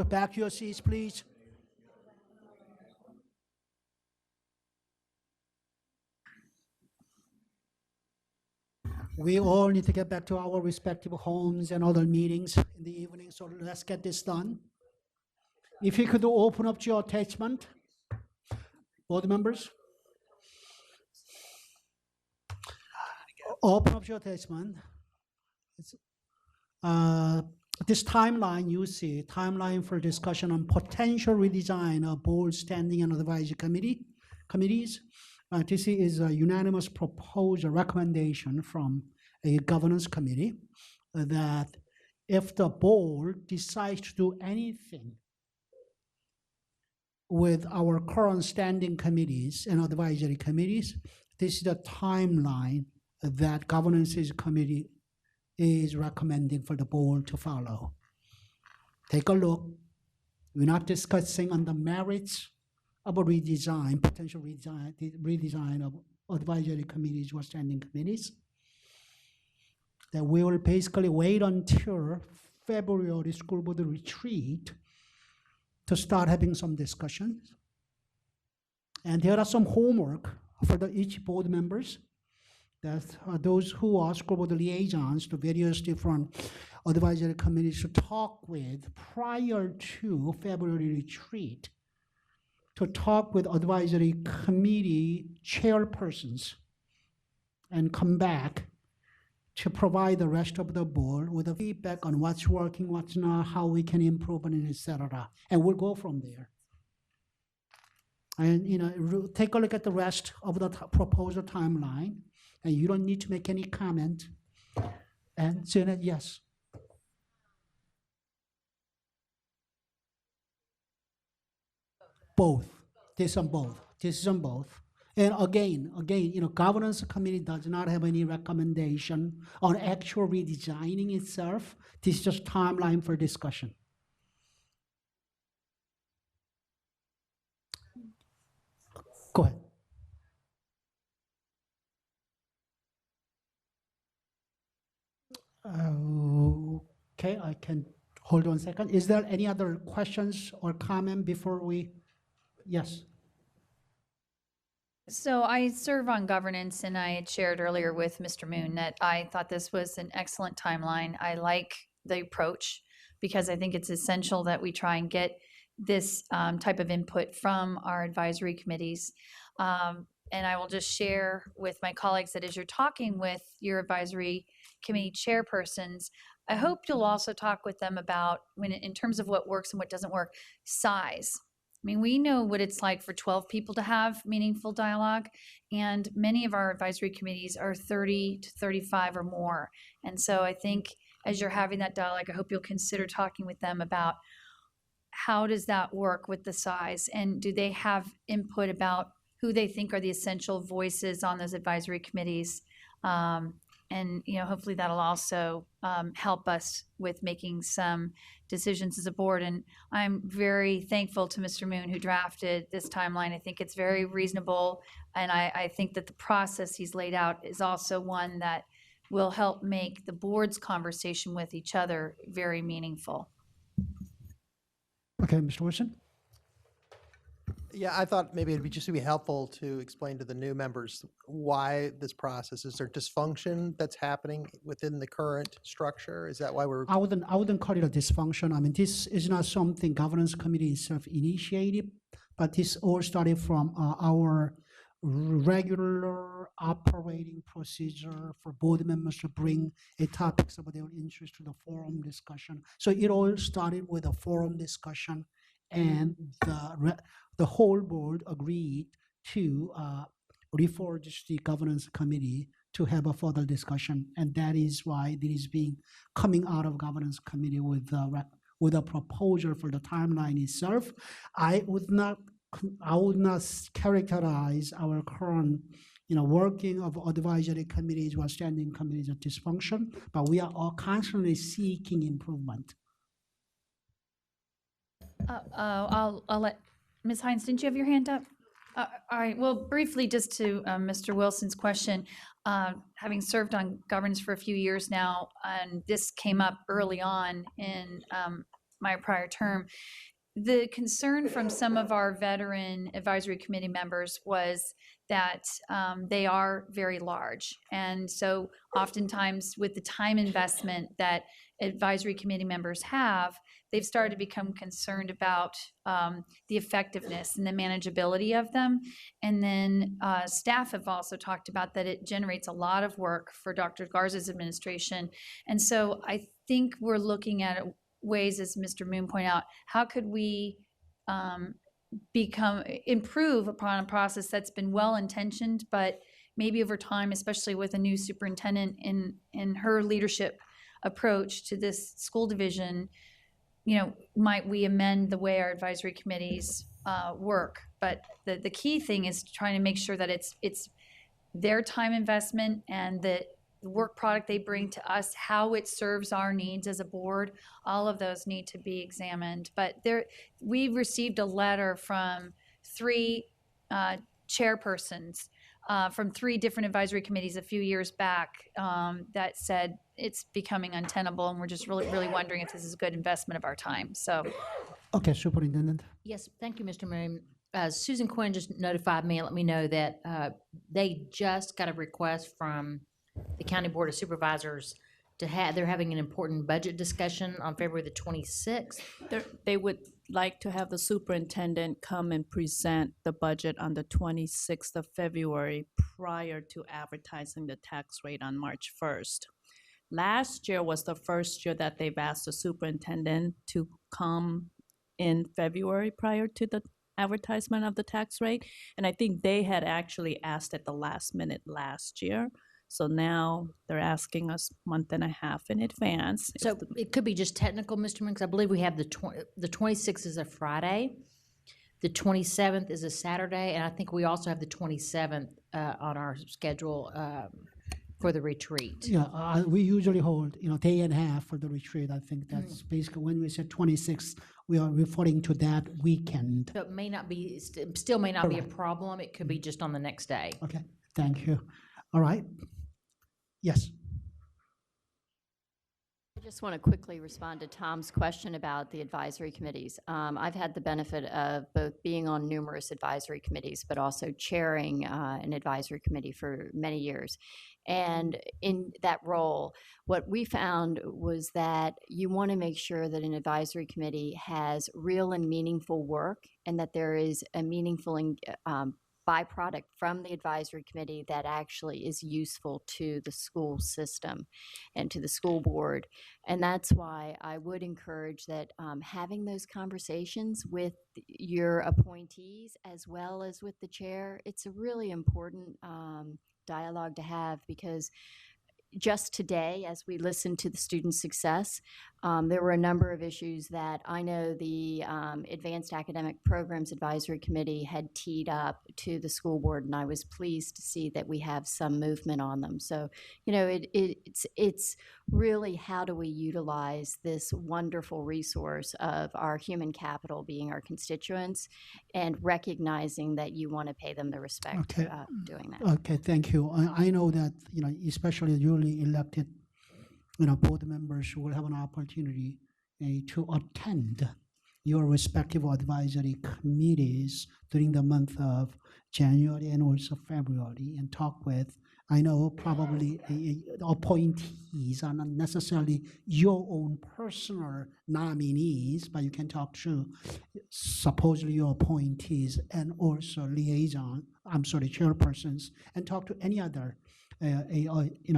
back to your seats, please. We all need to get back to our respective homes and other meetings in the evening, so let's get this done. If you could open up your attachment, board members. Open up your attachment. This timeline you see, timeline for discussion on potential redesign of board standing and advisory committees. This is a unanimous proposal recommendation from a governance committee that if the board decides to do anything with our current standing committees and advisory committees, this is the timeline that governance committee is recommending for the board to follow. Take a look. We're not discussing on the merits of a redesign, potential redesign of advisory committees or standing committees. That we will basically wait until February school board retreat to start having some discussions. And there are some homework for each board members, that those who are school board liaisons to various different advisory committees to talk with prior to February retreat, to talk with advisory committee chairpersons and come back to provide the rest of the board with a feedback on what's working, what's not, how we can improve it, etc. And we'll go from there. And take a look at the rest of the proposal timeline, and you don't need to make any comment. And Janet, yes. Both. This on both. This is on both. And again, governance committee does not have any recommendation on actual redesigning itself. This is just timeline for discussion. Go ahead. Okay, I can hold on a second. Is there any other questions or comment before we? Yes. So I serve on governance, and I had shared earlier with Mr. Moon that I thought this was an excellent timeline. I like the approach because I think it's essential that we try and get this type of input from our advisory committees. And I will just share with my colleagues that as you're talking with your advisory committee chairpersons, I hope you'll also talk with them about, in terms of what works and what doesn't work, size. I mean, we know what it's like for 12 people to have meaningful dialogue, and many of our advisory committees are 30 to 35 or more. And so I think as you're having that dialogue, I hope you'll consider talking with them about how does that work with the size, and do they have input about who they think are the essential voices on those advisory committees. And hopefully that'll also help us with making some decisions as a board. And I'm very thankful to Mr. Moon, who drafted this timeline. I think it's very reasonable, and I think that the process he's laid out is also one that will help make the board's conversation with each other very meaningful. Okay, Mr. Wilson. Yeah, I thought maybe it'd be helpful to explain to the new members why this process. Is there dysfunction that's happening within the current structure? Is that why we're? I wouldn't call it a dysfunction. I mean, this is not something governance committee itself initiated, but this all started from our regular operating procedure for board members to bring a topics of their interest to the forum discussion. So it all started with a forum discussion, and the whole board agreed to refer to the governance committee to have a further discussion, and that is why it is being coming out of governance committee with a proposal for the timeline itself. I would not characterize our current working of advisory committees or standing committees as dysfunction, but we are all constantly seeking improvement. I'll let Ms. Hines, didn't you have your hand up? All right, well, briefly, just to Mr. Wilson's question, having served on governance for a few years now, and this came up early on in my prior term. The concern from some of our veteran advisory committee members was that they are very large. And so oftentimes with the time investment that advisory committee members have, they've started to become concerned about the effectiveness and the manageability of them. And then staff have also talked about that it generates a lot of work for Dr. Garza's administration. And so I think we're looking at ways, as Mr. Moon pointed out, how could we improve upon a process that's been well-intentioned, but maybe over time, especially with a new superintendent in her leadership approach to this school division, might we amend the way our advisory committees work? But the key thing is trying to make sure that it's their time investment and the work product they bring to us, how it serves our needs as a board, all of those need to be examined. But we received a letter from 3 chairpersons from 3 different advisory committees a few years back that said it's becoming untenable, and we're just really wondering if this is a good investment of our time. So, Okay, Superintendent. Yes, thank you, Mr. Moon. Susan Quinn just notified me and let me know that they just got a request from the County Board of Supervisors they're having an important budget discussion on February the 26th. They would like to have the superintendent come and present the budget on the 26th of February prior to advertising the tax rate on March 1st. Last year was the first year that they've asked the superintendent to come in February prior to the advertisement of the tax rate. And I think they had actually asked at the last minute last year. So now they're asking us a month and a half in advance. So it could be just technical, Mr. Moon, because I believe we have the 26th is a Friday, the 27th is a Saturday, and I think we also have the 27th on our schedule for the retreat. Yeah, we usually hold, day and a half for the retreat. I think that's basically when we said 26th, we are referring to that weekend. So it may not be, still may not be a Correct. problem. It could be just on the next day. Okay, thank you. All right. Yes. I just want to quickly respond to Tom's question about the advisory committees. I've had the benefit of both being on numerous advisory committees, but also chairing an advisory committee for many years. And in that role, what we found was that you want to make sure that an advisory committee has real and meaningful work, and that there is a meaningful byproduct from the advisory committee that actually is useful to the school system and to the school board. And that's why I would encourage that having those conversations with your appointees as well as with the chair, it's a really important dialogue to have, because just today, as we listened to the student success, there were a number of issues that I know the Advanced Academic Programs Advisory Committee had teed up to the school board, and I was pleased to see that we have some movement on them. So, it's really how do we utilize this wonderful resource of our human capital being our constituents, and recognizing that you want to pay them the respect Okay. doing that. Okay, thank you. I know that, especially newly elected, board members will have an opportunity to attend your respective advisory committees during the month of January and also February, and talk with, I know probably appointees are not necessarily your own personal nominees, but you can talk to supposedly your appointees and also chairpersons, and talk to any other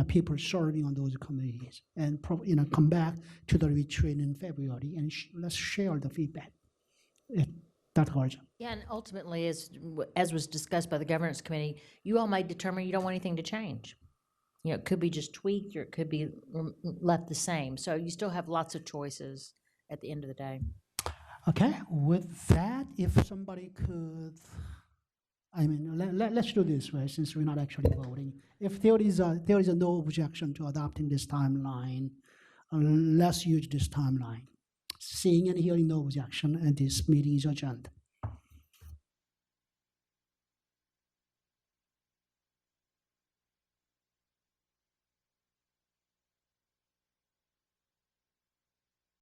people serving on those committees, and come back to the retreat in February, and let's share the feedback. Dr. Garza. Yeah, and ultimately, as was discussed by the governance committee, you all may determine you don't want anything to change. It could be just tweaked, or it could be left the same. So you still have lots of choices at the end of the day. Okay, with that, if somebody could, let's do this way, since we're not actually voting. If there is a no objection to adopting this timeline, let's use this timeline. Seeing and hearing no objection, and this meeting is adjourned.